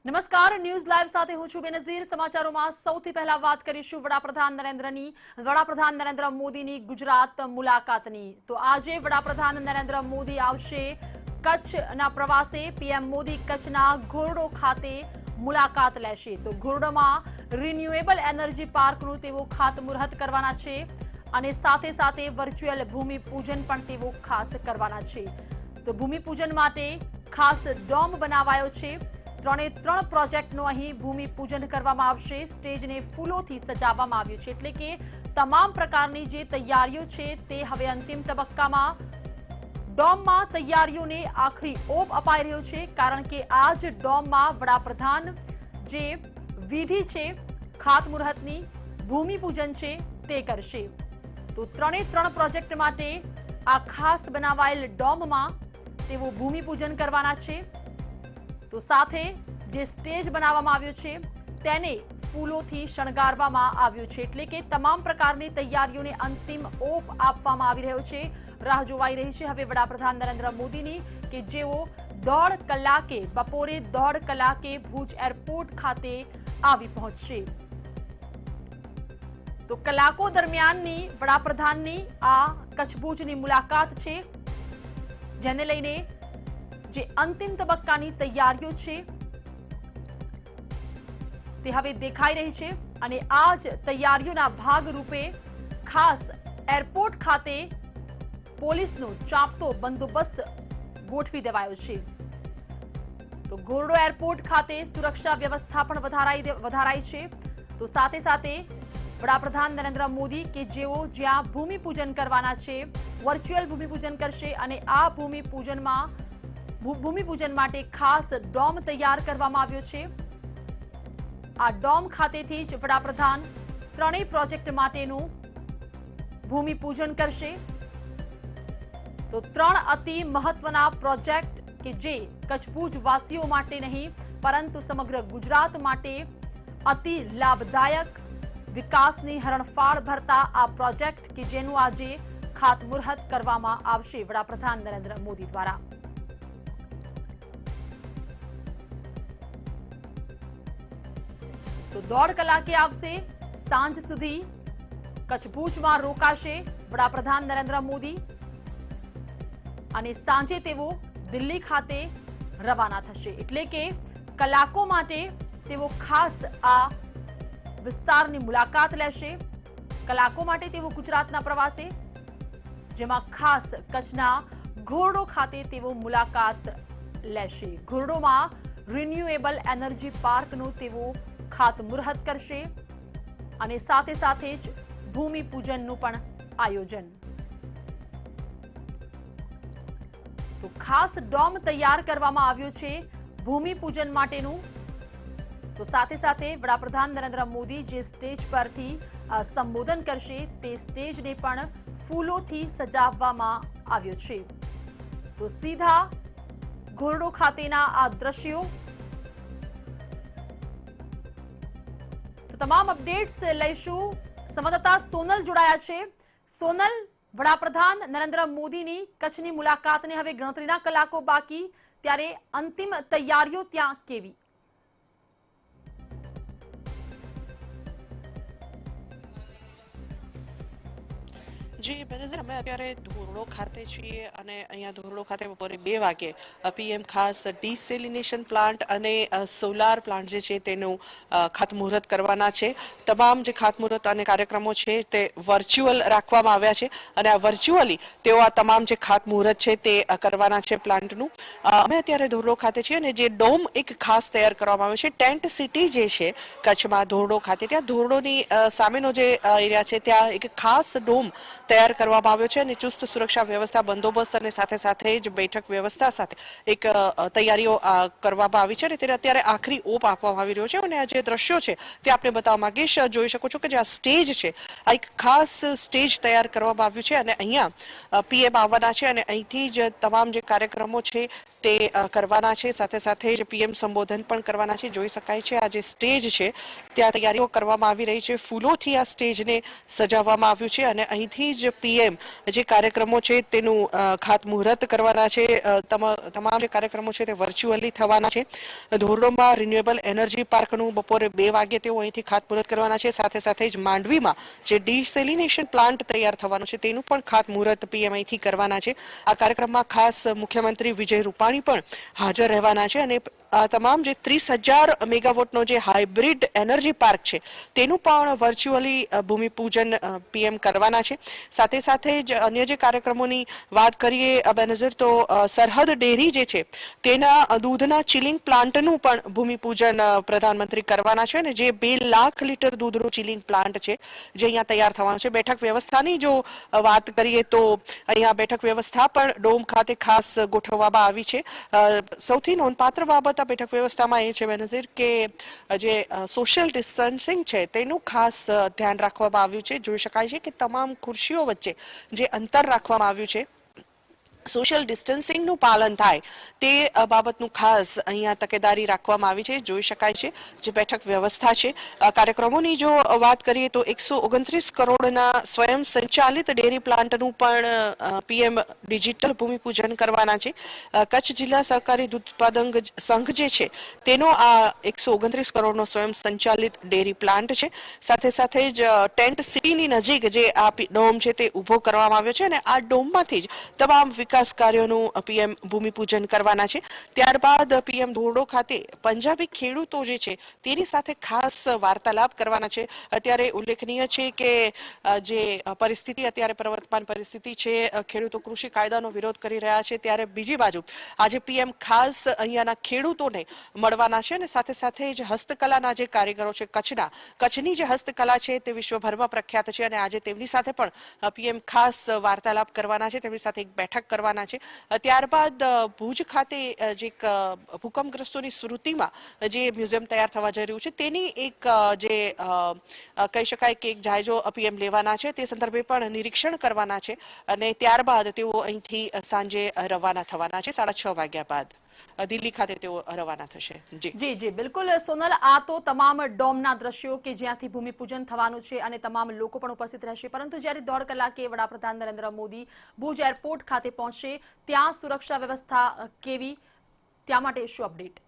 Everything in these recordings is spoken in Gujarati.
નમસ્કાર, ન્યૂઝ લાઈવ સાથે હું છું બેનઝીર। સમાચારોમાં સૌથી પહેલા વાત કરીશું વડાપ્રધાન નરેન્દ્ર મોદીની ગુજરાત મુલાકાતની। તો આજે વડાપ્રધાન નરેન્દ્ર મોદી આવશે કચ્છના પ્રવાસે। પીએમ મોદી કચ્છના ઘોરડો ખાતે મુલાકાત લેશે। તો ઘોરડોમાં રિન્યુએબલ એનર્જી પાર્કનું તેઓ ખાતમુહૂર્ત કરવાના છે અને સાથે સાથે વર્ચ્યુઅલ ભૂમિપૂજન પણ તેઓ ખાસ કરવાના છે। તો ભૂમિપૂજન માટે ખાસ ડોમ બનાવાયો છે। 3 પ્રોજેક્ટનું અહીં ભૂમિપૂજન કરવામાં આવશે। સ્ટેજને ફૂલોથી સજાવવામાં આવ્યું છે, એટલે કે તમામ પ્રકારની જે તૈયારીઓ છે તે હવે અંતિમ તબક્કામાં। ડોમમાં તૈયારીઓને આખરી ઓપ અપાઈ રહ્યો છે, કારણ કે આ જ ડોમમાં વડાપ્રધાન જે વિધિ છે ખાતમુહૂર્તની, ભૂમિપૂજન છે તે કરશે। તો 3 પ્રોજેક્ટ માટે આ ખાસ બનાવાયેલ ડોમમાં તેઓ ભૂમિપૂજન કરવાના છે। તો સાથે જે સ્ટેજ બનાવવામાં આવ્યો છે તેને ફૂલોથી શણગારવામાં આવ્યું છે, એટલે કે તમામ પ્રકારની તૈયારીઓને અંતિમ ઓપ આપવામાં આવી રહ્યો છે। રાહ જોવાઈ રહી છે હવે વડાપ્રધાન નરેન્દ્ર મોદીની, કે જેઓ બપોરે 1.5 કલાકે ભુજ એરપોર્ટ ખાતે આવી પહોંચશે। તો કલાકો દરમિયાનની વડાપ્રધાનની આ કચ્છ ભુજની મુલાકાત છે, જેને લઈને જે અંતિમ તબક્કાની તૈયારીઓ છે તે હવે દેખાઈ રહી છે અને આ જ તૈયારીઓના ભાગરૂપે ખાસ એરપોર્ટ ખાતે પોલીસનો ચાંપતો બંદોબસ્ત ગોઠવી દેવાયો છે। તો ઘોરડો એરપોર્ટ ખાતે સુરક્ષા વ્યવસ્થા પણ વધારાઈ છે। તો સાથે સાથે વડાપ્રધાન નરેન્દ્ર મોદી કે જેઓ જ્યાં ભૂમિપૂજન કરવાના છે, વર્ચ્યુઅલ ભૂમિપૂજન કરશે અને આ ભૂમિપૂજન માટે ખાસ ડોમ તૈયાર કરવામાં આવ્યો છે। આ ડોમ ખાતેથી જ વડાપ્રધાન 3 પ્રોજેક્ટ માટેનું ભૂમિપૂજન કરશે। તો 3 અતિ મહત્વના પ્રોજેક્ટ કે જે કચ્છ ભુજ વાસીઓ માટે નહીં પરંતુ સમગ્ર ગુજરાત માટે અતિ લાભદાયક, વિકાસની હરણફાળ ભરતા આ પ્રોજેક્ટ કે જેનું આજે ખાતમુહૂર્ત કરવામાં આવશે વડાપ્રધાન નરેન્દ્ર મોદી દ્વારા। તો 1.5 કલાકે આવશે, સાંજ સુધી કચ્છ ભુજમાં રોકાશે વડાપ્રધાન નરેન્દ્ર મોદી અને સાંજે તેઓ દિલ્હી ખાતે રવાના થશે, એટલે કે કલાકો માટે તેઓ ખાસ આ વિસ્તારની મુલાકાત લેશે। કલાકો માટે તેઓ ગુજરાતના પ્રવાસે, જેમાં ખાસ કચ્છના ઘોરડો ખાતે તેઓ મુલાકાત લેશે। ઘોરડોમાં રિન્યુએબલ એનર્જી પાર્કનું તેઓ ખાતમુહૂર્ત કરશે અને સાથે સાથે જ ભૂમિપૂજનનું પણ આયોજન। તો ખાસ ડોમ તૈયાર કરવામાં આવ્યો છે ભૂમિપૂજન માટેનું। તો સાથે સાથે વડાપ્રધાન નરેન્દ્ર મોદી જે સ્ટેજ પરથી સંબોધન કરશે તે સ્ટેજને પણ ફૂલોથી સજાવવામાં આવ્યો છે। તો સીધા ઘોરડો ખાતેના આ દ્રશ્યો। તમામ અપડેટ્સ લઈશું, સંવાદદાતા સોનલ જોડાયા છે। સોનલ, વડાપ્રધાન નરેન્દ્ર મોદીની કચ્છની મુલાકાતને હવે ગણતરીના કલાકો બાકી, ત્યારે અંતિમ તૈયારીઓ ત્યાં કેવી? જી બેનઝીર, અમે અત્યારે ધોરડો ખાતે છીએ અને અહીંયા ધોરડો ખાતે બપોરે 2 વાગે પીએમ ખાસ ડિસેલિનેશન પ્લાન્ટ અને સોલાર પ્લાન્ટ જે છે તેનું ખાતમુહૂર્ત કરવાના છે। તમામ જે ખાતમુહૂર્ત અને કાર્યક્રમો છે તે વર્ચ્યુઅલ રાખવામાં આવ્યા છે અને આ વર્ચ્યુઅલી તેઓ આ તમામ જે ખાતમુહૂર્ત છે તે કરવાના છે પ્લાન્ટનું। અમે અત્યારે ધોરડો ખાતે છીએ અને જે ડોમ એક ખાસ તૈયાર કરવામાં આવ્યો છે, ટેન્ટ સિટી જે છે કચ્છમાં ધોરડો ખાતે, ત્યાં ધોરડોની સામેનો જે એરિયા છે ત્યાં એક ખાસ ડોમ તૈયાર કરવામાં આવ્યો છે અને ચુસ્ત સુરક્ષા વ્યવસ્થા, બંદોબસ્ત અને સાથે સાથે જ બેઠક વ્યવસ્થા સાથે એક તૈયારીઓ કરવામાં આવી છે અને તેને અત્યારે આખરી ઓપ આપવામાં આવી રહ્યો છે। અને આ જે દ્રશ્યો છે તે આપણે બતાવવા માંગીશ। જોઈ શકો છો કે જે આ સ્ટેજ છે, આ એક ખાસ સ્ટેજ તૈયાર કરવામાં આવ્યું છે અને અહીંયા પીએમ આવવાના છે અને અહીંથી જ તમામ જે કાર્યક્રમો છે તે કરવાના છે. સાથે સાથે જ પીએમ સંબોધન પણ કરવાના છે. જોઈ શકાય છે આ જે સ્ટેજ છે ત્યાં તૈયારીઓ કરવામાં આવી રહી છે. ફૂલોથી આ સ્ટેજને સજાવવામાં આવ્યું છે અને અહીંથી જ પીએમ જે કાર્યક્રમો છે તેનું ખાતમુહૂર્ત કરવાના છે. તમામ જે કાર્યક્રમો છે તે વર્ચ્યુઅલી થવાના છે. ધોરડોમાં રિન્યુએબલ એનર્જી પાર્કનું બપોરે 2 વાગે તેઓ અહીંથી ખાતમુહૂર્ત કરવાના છે. સાથે સાથે જ માંડવીમાં જે ડિસેલિનેશન પ્લાન્ટ તૈયાર થવાનો છે તેનું પણ ખાતમુહૂર્ત પીએમ અહીંથી કરવાના છે. આ કાર્યક્રમમાં ખાસ મુખ્યમંત્રી વિજય રૂપાણી પણ હાજર રહેવાના છે અને આ તમામ જે 30,000 મેગાવોટનો જે હાઇબ્રિડ એનર્જી પાર્ક છે તેનું પણ વર્ચ્યુઅલી ભૂમિપૂજન પીએમ કરવાના છે. સાથે સાથે જ અન્ય જે કાર્યક્રમોની વાત કરીએ બેનઝીર, તો સરહદ ડેરી જે છે તેના દૂધના ચિલિંગ પ્લાન્ટનું પણ ભૂમિપૂજન પ્રધાનમંત્રી કરવાના છે અને જે 2 લાખ લીટર દૂધનું ચિલિંગ પ્લાન્ટ છે જે અહીંયા તૈયાર થવાનું છે. બેઠક વ્યવસ્થાની જો વાત કરીએ તો અહીંયા બેઠક વ્યવસ્થા પણ ડોમ ખાતે ખાસ ગોઠવવામાં આવી છે. સૌથી નોંધપાત્ર બાબત આ બેઠક વ્યવસ્થામાં એ છે બેનઝીર કે જે સોશિયલ ડિસ્ટન્સિંગ છે તેનું ખાસ ધ્યાન રાખવામાં આવ્યું છે. જોઈ શકાય છે કે તમામ ખુરશીઓ વચ્ચે જે અંતર રાખવામાં આવ્યું છે, સોશિયલ ડિસ્ટન્સિંગનું પાલન થાય તે બાબતનું ખાસ અહીંયા તકેદારી રાખવામાં આવી છે. જોઈ શકાય છે જે બેઠક વ્યવસ્થા છે. કાર્યક્રમોની જો વાત કરીએ તો 129 કરોડના સ્વયં સંચાલિત ડેરી પ્લાન્ટનું પણ પીએમ ડિજિટલ ભૂમિપૂજન કરવાના છે. કચ્છ જિલ્લા સહકારી દૂધ ઉત્પાદક સંઘ જે છે તેનો આ 129 કરોડનો સ્વયં સંચાલિત ડેરી પ્લાન્ટ છે. સાથે સાથે જ ટેન્ટ સિટીની નજીક જે આ ડોમ છે તે ઊભો કરવામાં આવ્યો છે અને આ ડોમમાંથી જ તમામ વિકાસ કાર્યોનું પીએમ ભૂમિપૂજન કરવાના છે. ત્યારબાદ પીએમ ધોરડો ખાતે પંજાબી ખેડૂતો જે છે તેની સાથે ખાસ વાર્તાલાપ કરવાના છે. અત્યારે ઉલ્લેખનીય છે કે જે પરિસ્થિતિ અત્યારે પ્રવર્તમાન પરિસ્થિતિ છે, ખેડૂતો કૃષિ કાયદાનો વિરોધ કરી રહ્યા છે, ત્યારે બીજી બાજુ આજે પીએમ ખાસ અહીંયાના ખેડૂતોને મળવાના છે અને સાથે સાથે જ હસ્તકલાના જે કારીગરો છે કચ્છની જે હસ્તકલા છે તે વિશ્વભરમાં પ્રખ્યાત છે અને આજે તેમની સાથે પણ પીએમ ખાસ વાર્તાલાપ કરવાના છે, તેમની સાથે એક બેઠક કરવાના છે. ત્યારબાદ ભુજ ખાતે જે એક ભૂકંપગ્રસ્તોની સ્મૃતિમાં જે મ્યુઝિયમ તૈયાર થવા જઈ રહ્યું છે તેની એક જે કહી શકાય કે એક જાયજો પીએમ લેવાના છે, તે સંદર્ભે પણ નિરીક્ષણ કરવાના છે અને ત્યારબાદ તેઓ અહીંથી સાંજે રવાના થવાના છે. 6:30 વાગ્યા બાદ દિલ્હી ખાતે તેઓ રવાના થશે. જી બિલકુલ સોનલ, આ તો તમામ ડોમના દ્રશ્યો કે જ્યાંથી ભૂમિપૂજન થવાનું છે અને તમામ લોકો પણ ઉપસ્થિત રહેશે. પરંતુ જ્યારે 1.5 કલાકે વડાપ્રધાન નરેન્દ્ર મોદી ભુજ એરપોર્ટ ખાતે પહોંચશે ત્યાં સુરક્ષા વ્યવસ્થા કેવી, ત્યાં માટે શું અપડેટ?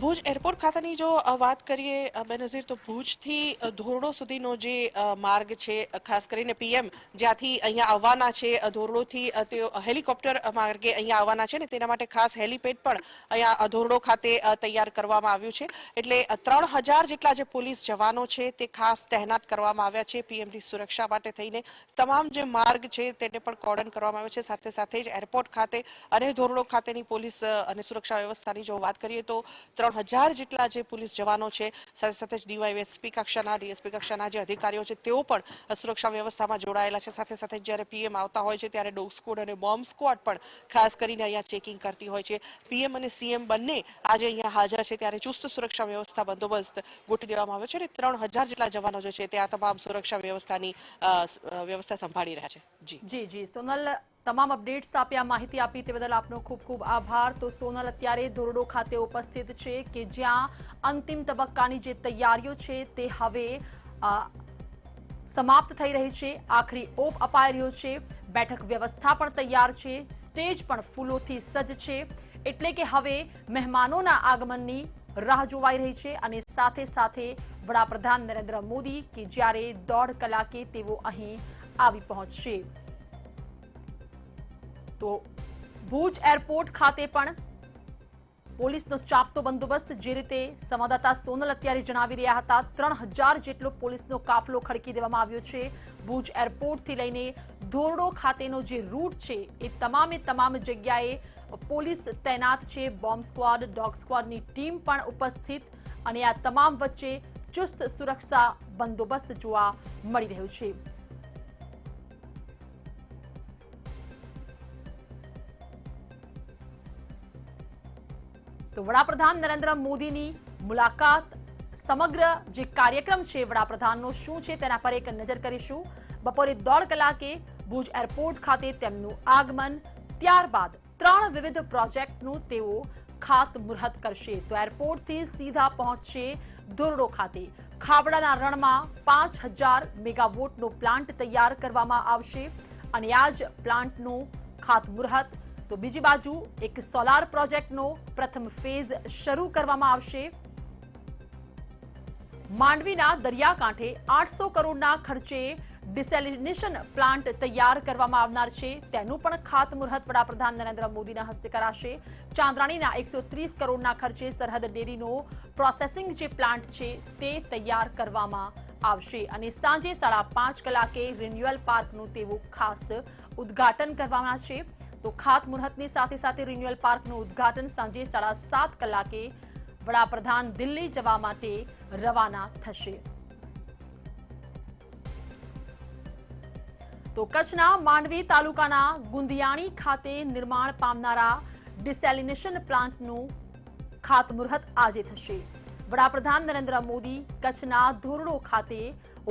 ભુજ એરપોર્ટ ખાતેની જો વાત કરીએ બેનઝીર, તો ભુજથી ધોરડો સુધીનો જે માર્ગ છે, ખાસ કરીને પીએમ જ્યાંથી અહીંયા આવવાના છે ધોરડોથી તેઓ હેલિકોપ્ટર માર્ગે અહીંયા આવવાના છે ને તેના માટે ખાસ હેલિપેડ પણ અહીંયા ધોરડો ખાતે તૈયાર કરવામાં આવ્યું છે. એટલે 3,000 જેટલા જે પોલીસ જવાનો છે તે ખાસ તહેનાત કરવામાં આવ્યા છે પીએમની સુરક્ષા માટે થઈને. તમામ જે માર્ગ છે તેને પણ કોર્ડન કરવામાં આવ્યો છે. સાથે સાથે જ એરપોર્ટ ખાતે અને ધોરડો ખાતેની પોલીસ અને સુરક્ષા વ્યવસ્થાની જો વાત કરીએ તો 3,000 જેટલા જે પોલીસ જવાનો છે, સાથે સાથે જ ડીવાયએસપી કક્ષાના, ડીએસપી કક્ષાના જે અધિકારીઓ છે તેઓ પણ સુરક્ષા વ્યવસ્થામાં જોડાયેલા છે. સાથે સાથે જ્યારે પીએમ આવતા હોય છે ત્યારે ડોગ સ્ક્વોડ અને બોમ્બ સ્ક્વોડ પણ ખાસ કરીને અહીંયા ચેકિંગ કરતી હોય છે. પીએમ અને સીએમ બંને આજે અહીંયા હાજર છે ત્યારે ચુસ્ત સુરક્ષા વ્યવસ્થા બંદોબસ્ત ગોઠવી દેવામાં આવ્યો છે અને 3,000 જેટલા જવાનો જે છે તે આ તમામ સુરક્ષા વ્યવસ્થાની વ્યવસ્થા સંભાળી રહ્યા છે. જી સોનલ, તમામ અપડેટ્સ આપ્યા, માહિતી આપી તે બદલ આપનો ખૂબ ખૂબ આભાર. તો સોનલ અત્યારે ધોરડો ખાતે ઉપસ્થિત છે કે જ્યાં અંતિમ તબક્કાની જે તૈયારીઓ છે તે હવે સમાપ્ત થઈ રહી છે, આખરી ઓપ અપાઈ રહ્યો છે. બેઠક વ્યવસ્થા પણ તૈયાર છે, સ્ટેજ પણ ફૂલોથી સજ્જ છે. એટલે કે હવે મહેમાનોના આગમનની રાહ જોવાઈ રહી છે અને સાથે સાથે વડાપ્રધાન નરેન્દ્ર મોદી કે જ્યારે 1.5 કલાકે તેઓ અહીં આવી પહોંચશે. તો ભુજ એરપોર્ટ ખાતે પણ પોલીસનો ચાપતો બંદોબસ્ત, જે રીતે સંવાદદાતા સોનલ અત્યારે જણાવી રહ્યા હતા, 3,000 જેટલો પોલીસનો કાફલો ખડકી દેવામાં આવ્યો છે. ભુજ એરપોર્ટથી લઈને ધોરડો ખાતેનો જે રૂટ છે એ તમામે તમામ જગ્યાએ પોલીસ તૈનાત છે. બોમ્બ સ્ક્વોડ, ડોગ સ્ક્વોડની ટીમ પણ ઉપસ્થિત અને આ તમામ વચ્ચે ચુસ્ત સુરક્ષા બંદોબસ્ત જોવા મળી રહ્યો છે. તો વડાપ્રધાન નરેન્દ્ર મોદીની મુલાકાત સમગ્ર જે કાર્યક્રમ છે વડાપ્રધાનનો શું છે તેના પર એક નજર કરીશું. બપોરે 1.5 કલાકે ભુજ એરપોર્ટ ખાતે તેમનું આગમન, ત્યારબાદ 3 વિવિધ પ્રોજેક્ટનું તેઓ ખાતમુહૂર્ત કરશે. તો એરપોર્ટથી સીધા પહોંચશે ધોરડો ખાતે. ખાવડાના રણમાં 5000 મેગાવોટનો પ્લાન્ટ તૈયાર કરવામાં આવશે અને આ જ પ્લાન્ટનું ખાતમુહૂર્ત. તો બીજી બાજુ એક સોલાર પ્રોજેક્ટનો પ્રથમ ફેઝ શરૂ કરવામાં આવશે. માંડવીના દરિયાકાંઠે 800 કરોડના ખર્ચે ડિસેલિનેશન પ્લાન્ટ તૈયાર કરવામાં આવનાર છે. તેનું પણ ખાતમુહૂર્ત વડાપ્રધાન નરેન્દ્ર મોદીના હસ્તે કરાશે. ચાંદ્રાણીના 130 કરોડના ખર્ચે સરહદ ડેરીનો પ્રોસેસિંગ જે પ્લાન્ટ છે તે તૈયાર કરવામાં આવશે અને સાંજે 5:30 કલાકે રિન્યુઅલ પાર્કનું તેવું ખાસ ઉદ્ઘાટન કરવામાં છે. તો ખાતમુહૂર્તની સાથે સાથે રિન્યુઅલ પાર્કનું ઉદ્ઘાટન સાંજે 7:30 કલાકે વડાપ્રધાન દિલ્હી જવા માટે રવાના થશે. તો કચ્છના માંડવી તાલુકાના ગુંદિયાણી ખાતે નિર્માણ પામનારા ડિસેલિનેશન પ્લાન્ટનું ખાતમુહૂર્ત આજે થશે. વડાપ્રધાન નરેન્દ્ર મોદી કચ્છના ધોરડો ખાતે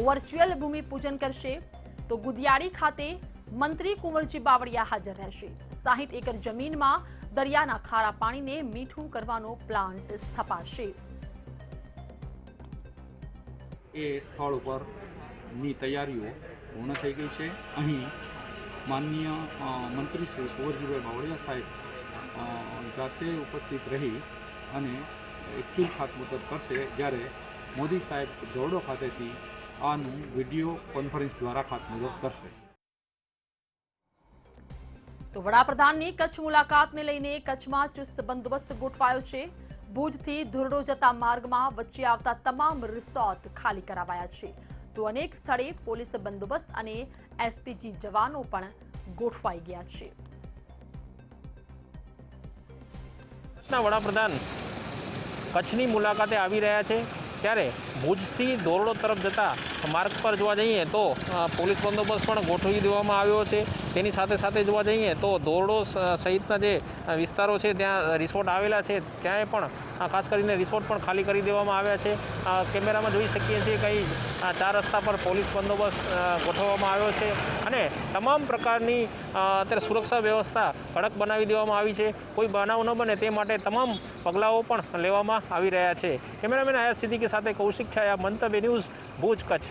વર્ચ્યુઅલ ભૂમિપૂજન કરશે. તો ગુંદિયાળી ખાતે મંત્રી કુંવરજી બાવળિયા હાજર રહેશે. 60 એકર જમીનમાં દરિયાના ખારા પાણીને મીઠું કરવાનો પ્લાન્ટ સ્થપાશે. એ સ્થળ ઉપરની તૈયારીઓ પૂર્ણ થઈ ગઈ છે. અહીં માનનીય મંત્રી શ્રી કુંવરજીભાઈ બાવળિયા સાહેબ જાતે ઉપસ્થિત રહી અને એકચ્યુઅલ ખાતમુહૂર્ત કરશે, જ્યારે મોદી સાહેબ ધોરડો ખાતેથી આનું વિડીયો કોન્ફરન્સ દ્વારા ખાતમુહૂર્ત કરશે. તો વડાપ્રધાનની કચ્છ મુલાકાતને લઈને કચ્છમાં ચુસ્ત બંદોબસ્ત ગોઠવાયો છે. ભુજથી ધોરડો જતા માર્ગમાં વચ્ચે આવતા તમામ રિસોર્ટ ખાલી કરાવાયા છે. તો અનેક સ્થળે પોલીસ બંદોબસ્ત અને એસપીજી જવાનો પણ ગોઠવાઈ ગયા છે. વડાપ્રધાન કચ્છની મુલાકાતે આવી રહ્યા છે, ત્યારે ભુજથી ધોરડો તરફ જતા માર્ગ પર જોવા જઈએ તો પોલીસ બંદોબસ્ત પણ ગોઠવી દેવામાં આવ્યો છે. તેની સાથે સાથે જોવા જઈએ તો ધોરડો સહિતના જે વિસ્તારો છે ત્યાં રિસોર્ટ આવેલા છે, ત્યાંય પણ ખાસ કરીને રિસોર્ટ પણ ખાલી કરી દેવામાં આવ્યા છે. કેમેરામાં જોઈ શકીએ છીએ કે 4 રસ્તા પર પોલીસ બંદોબસ્ત ગોઠવવામાં આવ્યો છે અને તમામ પ્રકારની અત્યારે સુરક્ષા વ્યવસ્થા કડક બનાવી દેવામાં આવી છે. કોઈ બનાવ ન બને તે માટે તમામ પગલાઓ પણ લેવામાં આવી રહ્યા છે. કેમેરામેન આયાત સિદ્દીકી સાથે કૌશિક છાયા, મંતવ્ય ન્યૂઝ, ભુજ, કચ્છ.